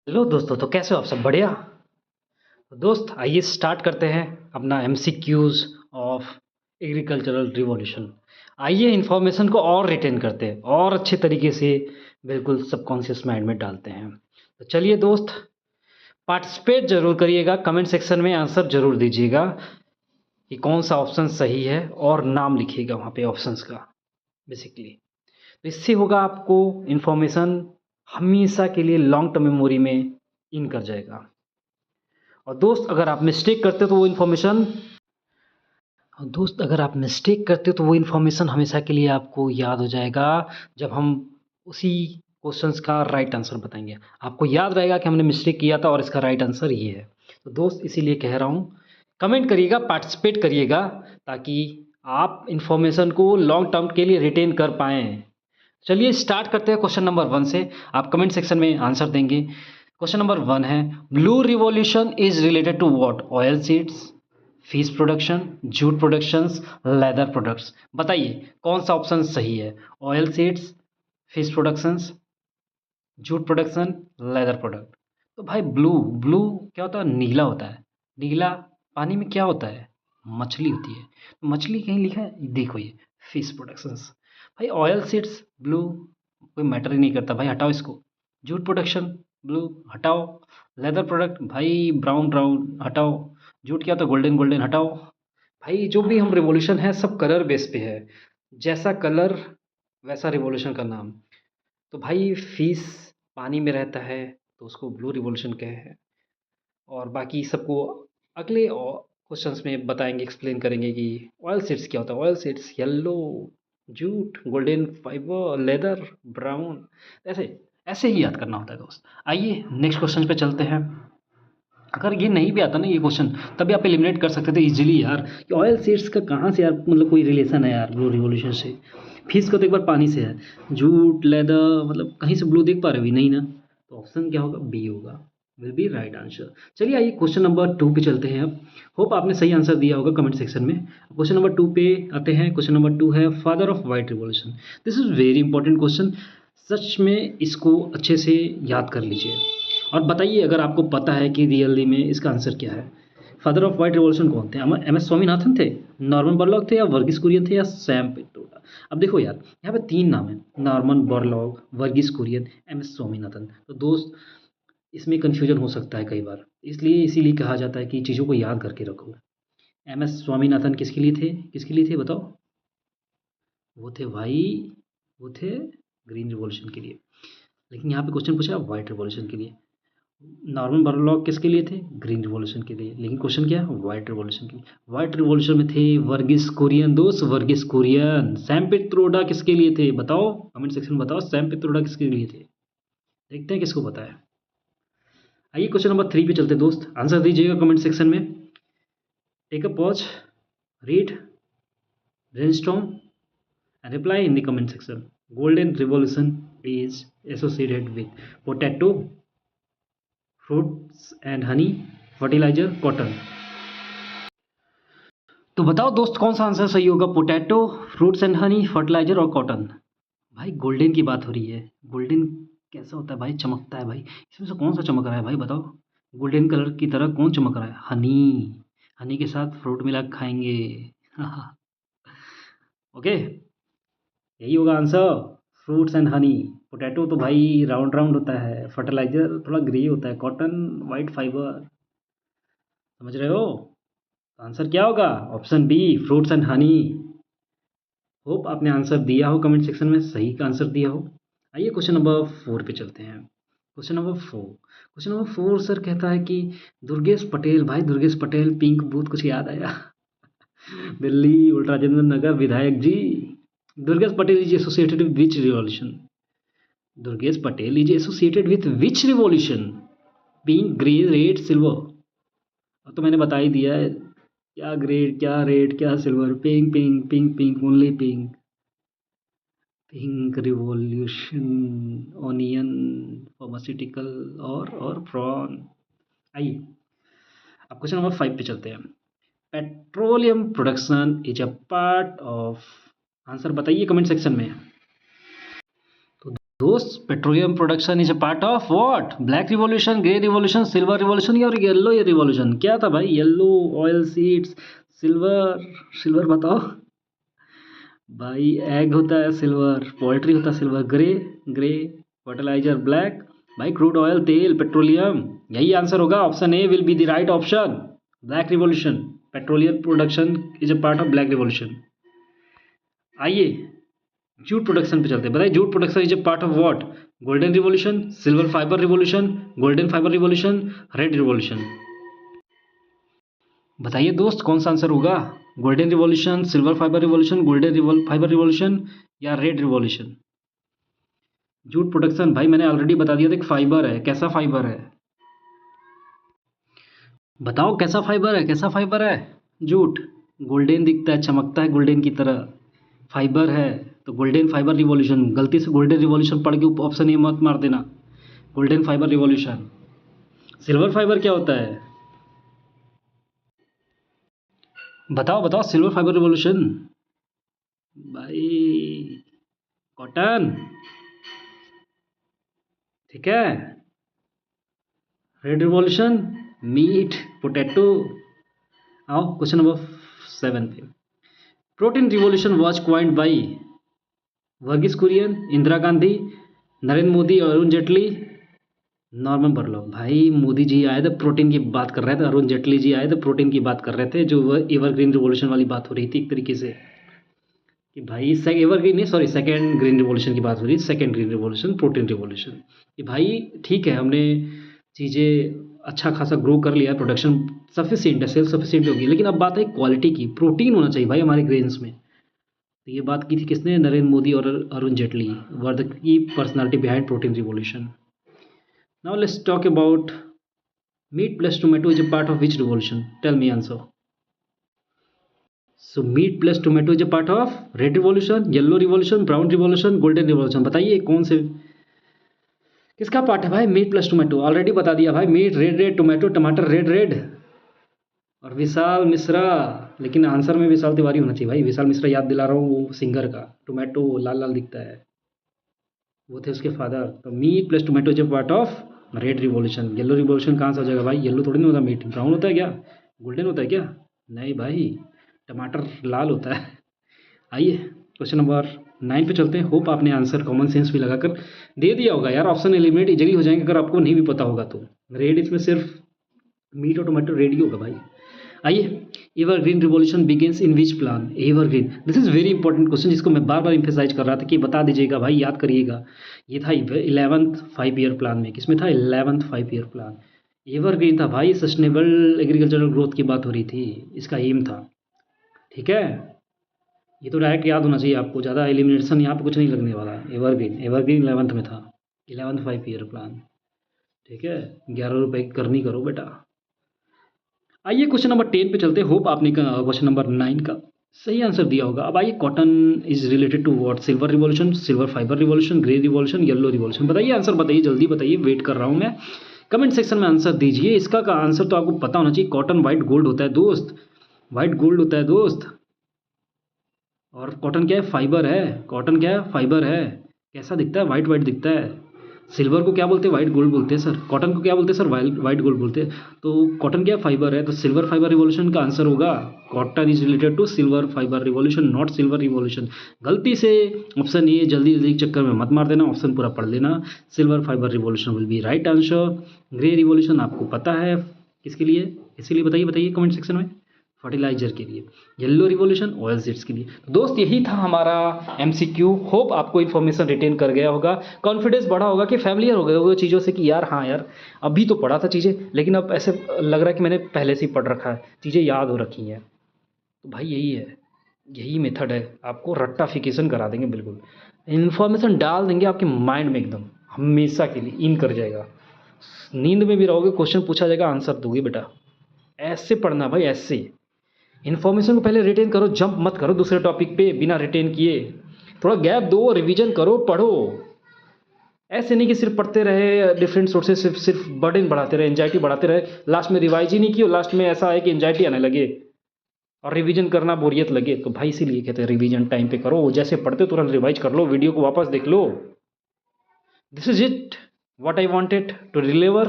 Hello दोस्तों, तो कैसे हो आप सब? बढ़िया। तो दोस्त आइए स्टार्ट करते हैं अपना एमसीक्यूज़ ऑफ एग्रीकल्चरल रिवॉल्यूशन। आइए इन्फॉर्मेशन को और रिटेन करते हैं और अच्छे तरीके से बिल्कुल सबकॉन्शियस माइंड में डालते हैं। तो चलिए दोस्त, पार्टिसिपेट ज़रूर करिएगा, कमेंट सेक्शन में आंसर ज़रूर दीजिएगा कि कौन सा ऑप्शन सही है और नाम लिखिएगा वहाँ पे ऑप्शंस का बेसिकली। तो इससे होगा आपको इन्फॉर्मेशन हमेशा के लिए लॉन्ग टर्म मेमोरी में इन कर जाएगा। और दोस्त अगर आप मिस्टेक करते हो तो वो इन्फॉर्मेशन हमेशा के लिए आपको याद हो जाएगा जब हम उसी क्वेश्चंस का राइट आंसर बताएंगे। आपको याद रहेगा कि हमने मिस्टेक किया था और इसका राइट आंसर ये है। तो दोस्त इसीलिए कह रहा हूँ, कमेंट करिएगा, पार्टिसिपेट करिएगा, ताकि आप इन्फॉर्मेशन को लॉन्ग टर्म के लिए रिटेन कर पाएँ। चलिए स्टार्ट करते हैं क्वेश्चन नंबर 1 से। आप कमेंट सेक्शन में आंसर देंगे। क्वेश्चन नंबर 1 है, blue revolution is related to what? Oil seeds, fish production, jute productions, leather products. बताइए कौन सा ऑप्शन सही है? Oil seeds, fish productions, jute production, leather product. तो भाई ब्लू ब्लू क्या होता है? नीला होता है। नीला पानी में क्या होता है? मछली होती है। मछली कहीं लिखा है? देखो ये फिश प्रोडक्शंस। भाई ऑयल सीड्स ब्लू, कोई मैटर ही नहीं करता भाई, हटाओ इसको। जूट प्रोडक्शन ब्लू, हटाओ। लेदर प्रोडक्ट भाई ब्राउन ब्राउन, हटाओ। जूट क्या होता है? गोल्डन गोल्डन, हटाओ। भाई जो भी हम रिवॉल्यूशन है सब कलर बेस पे है, जैसा कलर वैसा रिवॉल्यूशन का नाम। तो भाई फिश पानी में रहता है तो उसको ब्लू रिवॉल्यूशन कहे हैं। और बाकी सबको अगले क्वेश्चंस में बताएंगे, एक्सप्लेन करेंगे कि ऑयल सीड्स क्या होता है। Oil seeds yellow, jute golden, fibre leather brown. ऐसे ऐसे ही याद करना होता है दोस्त। आइए नेक्स्ट क्वेश्चन पे चलते हैं। अगर ये नहीं भी आता ना ये क्वेश्चन, तभी आप एलिमिनेट कर सकते थे इजीली यार, कि ऑयल सीड्स का कहाँ से यार मतलब कोई रिलेशन है यार ब्लू रिवॉल्यूशन से। फिश का तो एक बार पानी से है। जूट लेदर मतलब कहीं से ब्लू देख पा रहे हो? नहीं ना। तो ऑप्शन क्या होगा? बी होगा, विल बी राइट आंसर। चलिए आइए क्वेश्चन नंबर 2 पे चलते हैं अब। होप आपने सही आंसर दिया होगा कमेंट सेक्शन में। क्वेश्चन नंबर 2 पे आते हैं। क्वेश्चन नंबर 2 है, father of white revolution. This is very important question. सच में इसको अच्छे से याद कर लीजिए और बताइए अगर आपको पता है कि रियली में इसका आंसर क्या है। फादर ऑफ व्हाइट रिवॉल्यूशन कौन थे? एम एस स्वामीनाथन थे, नॉर्मन बोरलॉग थे, या वर्गीस कुरियन थे, या सैम पित्रोदा। अब देखो यार, यहाँ पे 3 नाम है, Norman Borlaug, Verghese Kurien, M S Swaminathan. तो दोस्त इसमें कन्फ्यूजन हो सकता है कई बार, इसलिए इसीलिए कहा जाता है कि चीज़ों को याद करके रखो। एम एस स्वामीनाथन किसके लिए थे? किसके लिए थे बताओ? वो थे भाई, वो थे ग्रीन रिवॉल्यूशन के लिए। लेकिन यहाँ पे क्वेश्चन पूछा व्हाइट रिवॉल्यूशन के लिए। नॉर्मन बोरलॉग किसके लिए थे? ग्रीन रिवॉल्यूशन के लिए। लेकिन क्वेश्चन क्या है? व्हाइट रिवॉल्यूशन के लिए। व्हाइट रिवॉल्यूशन में थे वर्गीस कुरियन दोस्त, वर्गीस कुरियन। सैम पित्रोडा किसके लिए थे बताओ? कमेंट सेक्शन में बताओ सैम पित्रोडा किसके लिए थे। देखते हैं किसको पता है। आइए क्वेश्चन नंबर 3 पे चलते हैं दोस्त, आंसर दीजिएगा कमेंट सेक्शन में। Take a pause, read, brainstorm and reply in the comment section. Golden revolution is associated with potato, fruits and honey, fertilizer, cotton। तो बताओ दोस्त कौन सा आंसर सही होगा? Potato, fruits and honey, fertiliser और कॉटन। भाई गोल्डन की बात हो रही है। गोल्डन कैसा होता है भाई? चमकता है भाई। इसमें से कौन सा चमक रहा है भाई बताओ? गोल्डन कलर की तरह कौन चमक रहा है? हनी। हनी के साथ फ्रूट मिला के खाएंगे। ओके, यही होगा answer, fruits and Honey. Potato तो भाई राउंड राउंड होता है, फर्टिलाइजर थोड़ा ग्रे होता है, कॉटन वाइट फाइबर। समझ रहे हो? आंसर क्या होगा? Option B, fruits and honey. Hope आपने आंसर दिया हो कमेंट सेक्शन में, सही का आंसर दिया हो। आइए क्वेश्चन नंबर 4 पे चलते हैं। क्वेश्चन नंबर 4 सर कहता है कि दुर्गेश पटेल, भाई दुर्गेश पटेल, पिंक बूथ, कुछ याद आया? दिल्ली उल्ट्रा राजेंद्र नगर विधायक जी। Durgesh Patel is associated with which revolution? Durgesh Patel is associated with which revolution? Pink, green, red, silver. अब तो मैंने बता ही दिया है, क्या ग्रेड, क्या रेड, क्या silver. Pink pink pink pink, only pink. Pink revolution, onion, pharmaceutical और प्रॉन। आइए अब क्वेश्चन नंबर 5 पे चलते हैं। Petroleum production is a part of, answer बताइए कमेंट सेक्शन में। तो दोस्त petroleum production is a part of what? Black revolution, grey revolution, silver revolution और येलो रिवॉल्यूशन। क्या था भाई? Yellow oil seeds, silver. Silver बताओ भाई। एग होता है सिल्वर, पोल्ट्री होता है silver, grey grey, fertiliser black, भाई क्रूड ऑयल तेल पेट्रोलियम। यही आंसर होगा, option A will be the right option. Black revolution, petroleum production is a part of black revolution. आइए जूट प्रोडक्शन पे चलते हैं। बताइए jute production is a part of what? Golden revolution, silver fibre revolution, golden fibre revolution, red revolution. बताइए दोस्त कौन सा answer होगा? Golden revolution, silver fibre revolution, golden fibre revolution या रेड रिवॉल्यूशन? जूट प्रोडक्शन भाई मैंने ऑलरेडी बता दिया था कि फाइबर है। कैसा फाइबर है बताओ? कैसा फाइबर है? कैसा फाइबर है जूट? गोल्डन दिखता है, चमकता है गोल्डन की तरह, फाइबर है तो गोल्डन फाइबर रिवॉल्यूशन। गलती से गोल्डन रिवॉल्यूशन पढ़ के ऑप्शन ए मत मार देना। Golden fibre revolution. Silver fibre क्या होता है? बताओ बताओ, सिल्वर फाइबर रिवॉल्यूशन भाई कॉटन। ठीक है। Red revolution meat, potato. आओ क्वेश्चन नंबर 7 पे। Protein revolution was coined by Verghese Kurien, Indira Gandhi, Narendra Modi, Arun Jaitley, Norman Borlaug. भाई मोदी जी आए थे प्रोटीन की बात कर रहे थे, अरुण जेटली जी आए थे प्रोटीन की बात कर रहे थे। जो वह एवरग्रीन रिवॉल्यूशन वाली बात हो रही थी एक तरीके से कि भाई एवरग्रीन नहीं, सॉरी सेकेंड ग्रीन रिवॉल्यूशन की बात हो रही है। Second green revolution, protein revolution. कि भाई ठीक है, हमने चीज़ें अच्छा खासा ग्रो कर लिया, प्रोडक्शन सफिशिएंट है, सेल्फ सफिशिएंट होगी, लेकिन अब बात है क्वालिटी की। प्रोटीन होना चाहिए भाई हमारे ग्रेन्स में। तो ये बात की थी किसने? नरेंद्र मोदी और Arun Jaitley were the key personality behind protein revolution. Now let's talk about meat plus tomato is a part of which revolution? Tell me answer. So meat plus tomato is a part of red revolution, yellow revolution, brown revolution, golden revolution. बताइए कौन से किसका part है भाई meet plus tomato? Already बता दिया भाई, meet red red, tomato टमाटर रेड रेड, और विशाल मिश्रा। लेकिन आंसर में विशाल तिवारी होना चाहिए भाई। विशाल मिश्रा याद दिला रहा हूँ, वो सिंगर का। टोमेटो लाल लाल दिखता है, वो थे उसके फादर। तो meat plus tomato is a part of red revolution. Yellow revolution कहाँ से हो जाएगा भाई? येलो थोड़ी नहीं होता मीट, ब्राउन होता है क्या? गोल्डन होता है क्या? नहीं भाई, टमाटर लाल होता है। आइए क्वेश्चन नंबर 9 पे चलते हैं। होप आपने आंसर कॉमन सेंस भी लगाकर दे दिया होगा यार। ऑप्शन एलिमिनेट इजली हो जाएंगे अगर आपको नहीं भी पता होगा तो। रेड इसमें सिर्फ मीट और टोमेटो रेड ही होगा भाई। आइए, evergreen revolution begins in which plan? Evergreen, this is very important question जिसको मैं बार बार इंफेसाइज कर रहा था कि बता दीजिएगा भाई, याद करिएगा। ये था 11th 5 ईयर प्लान में। किसमें था? 11th 5 year plan. एवरग्रीन था भाई, सस्टेनेबल एग्रीकल्चरल ग्रोथ की बात हो रही थी, इसका एम था। ठीक है, ये तो डायरेक्ट याद होना चाहिए आपको, ज़्यादा एलिमिनेशन यहाँ पे कुछ नहीं लगने वाला। एवरग्रीन, एवरग्रीन 11th में था, 11th 5 ईयर प्लान। ठीक है, 11 रुपये की करनी करो बेटा। आइए क्वेश्चन नंबर 10 पे चलते हैं। होप आपने क्वेश्चन नंबर 9 का सही आंसर दिया होगा। अब आइए, cotton is related to what? Silver revolution, silver fibre revolution, grey revolution, yellow revolution. बताइए आंसर, बताइए जल्दी बताइए, वेट कर रहा हूँ मैं। कमेंट सेक्शन में आंसर दीजिए। इसका का आंसर तो आपको पता होना चाहिए। कॉटन वाइट गोल्ड होता है दोस्त, वाइट गोल्ड होता है दोस्त। और कॉटन क्या है? फाइबर है। कॉटन क्या है? फाइबर है। कैसा दिखता है? वाइट वाइट दिखता है। सिल्वर को क्या बोलते हैं? वाइट गोल्ड बोलते हैं सर। कॉटन को क्या बोलते हैं सर? वाइट गोल्ड बोलते हैं। तो कॉटन क्या? फाइबर है। तो सिल्वर फाइबर रिवॉल्यूशन का आंसर होगा cotton is related to silver fibre revolution, not silver revolution. गलती से ऑप्शन ए जल्दी जल्दी के चक्कर में मत मार देना, ऑप्शन पूरा पढ़ लेना। Silver fibre revolution will be right answer. Grey revolution आपको पता है किसके लिए, इसीलिए बताइए बताइए कमेंट सेक्शन में। फर्टिलाइजर के लिए। येलो रिवॉल्यूशन ऑयल सीड्स के लिए। दोस्त यही था हमारा एमसीक्यू। होप आपको इन्फॉर्मेशन रिटेन कर गया होगा, कॉन्फिडेंस बढ़ा होगा, कि फैमिलियर हो गए होगा चीज़ों से कि यार हाँ यार अभी तो पढ़ा था चीज़ें, लेकिन अब ऐसे लग रहा है कि मैंने पहले से ही पढ़ रखा है, चीज़ें याद हो रखी हैं। तो भाई यही है, यही मेथड है, आपको रट्टाफिकेशन करा देंगे बिल्कुल। इन्फॉर्मेशन डाल देंगे आपके माइंड में एकदम हमेशा के लिए इन कर जाएगा। नींद में भी रहोगे, क्वेश्चन पूछा जाएगा, आंसर दोगे बेटा। ऐसे पढ़ना भाई, ऐसे इन्फॉर्मेशन को पहले रिटेन करो, जंप मत करो दूसरे टॉपिक पे बिना रिटेन किए। थोड़ा गैप दो, रिवीजन करो, पढ़ो। ऐसे नहीं कि सिर्फ पढ़ते रहे डिफरेंट सोर्सेज, सिर्फ बर्डन बढ़ाते रहे, एंजाइटी बढ़ाते रहे, लास्ट में रिवाइज ही नहीं की और लास्ट में ऐसा है कि एंजाइटी आने लगे और रिवीजन करना बोरियत लगे। तो भाई इसीलिए कहते हैं रिवीजन टाइम पे करो, जैसे पढ़ते तुरंत रिवाइज कर लो, वीडियो को वापस देख लो। This is it what I wanted to deliver.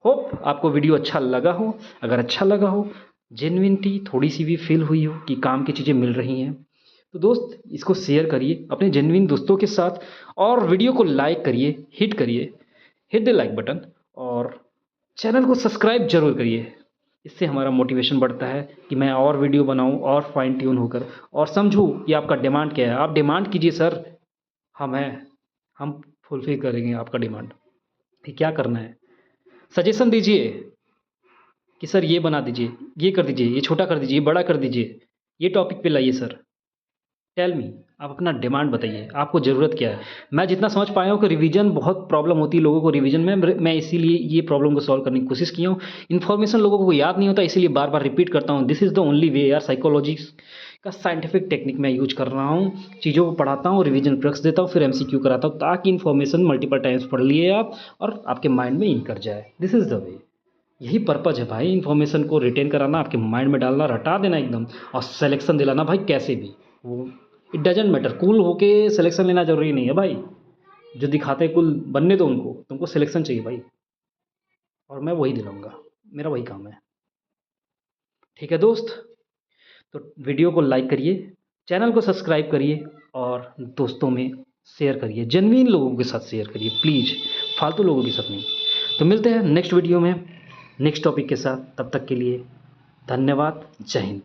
Hope आपको वीडियो अच्छा लगा हो। अगर अच्छा लगा हो, जेन्युइनिटी थोड़ी सी भी फील हुई हो कि काम की चीज़ें मिल रही हैं, तो दोस्त इसको शेयर करिए अपने जेन्युइन दोस्तों के साथ और वीडियो को लाइक करिए, हिट द लाइक बटन और चैनल को सब्सक्राइब जरूर करिए। इससे हमारा मोटिवेशन बढ़ता है कि मैं और वीडियो बनाऊं और फाइन ट्यून होकर और समझूं कि आपका डिमांड क्या है। आप डिमांड कीजिए सर, हम हैं, हम फुलफिल करेंगे आपका डिमांड कि क्या करना है। सजेशन दीजिए कि सर ये बना दीजिए, ये कर दीजिए, ये छोटा कर दीजिए, ये बड़ा कर दीजिए, ये टॉपिक पे लाइए सर। टेल मी, आप अपना डिमांड बताइए, आपको ज़रूरत क्या है। मैं जितना समझ पाया हूँ कि रिवीजन बहुत प्रॉब्लम होती है लोगों को रिवीजन में। मैं इसीलिए ये प्रॉब्लम को सॉल्व करने की कोशिश किया हूँ। इन्फॉर्मेशन लोगों को याद नहीं होता, इसीलिए बार बार रिपीट करता हूँ। This is the only way यार, साइकोलॉजी का साइंटिफिक टेक्निक मैं यूज कर रहा हूँ। चीज़ों को पढ़ाता हूँ, रिवीजन प्रैक्टिस देता हूँ, फिर एमसीक्यू कराता हूँ ताकि इन्फॉर्मेशन मल्टीपल टाइम्स पढ़ लिए आप और आपके माइंड में इन कर जाए। This is the way. यही पर्पज़ है भाई, इन्फॉर्मेशन को रिटेन कराना, आपके माइंड में डालना, रटा देना एकदम और सिलेक्शन दिलाना भाई कैसे भी। वो इट डजेंट मैटर, कूल होके सिलेक्शन लेना ज़रूरी नहीं है भाई। जो दिखाते हैं कूल बनने दो उनको, तुमको सिलेक्शन चाहिए भाई और मैं वही दिलाऊँगा, मेरा वही काम है। ठीक है दोस्त, तो वीडियो को लाइक करिए, चैनल को सब्सक्राइब करिए और दोस्तों में शेयर करिए, जेन्युइन लोगों के साथ शेयर करिए प्लीज़, फालतू लोगों के साथ नहीं। तो मिलते हैं नेक्स्ट वीडियो में नेक्स्ट टॉपिक के साथ, तब तक के लिए धन्यवाद, जय हिंद।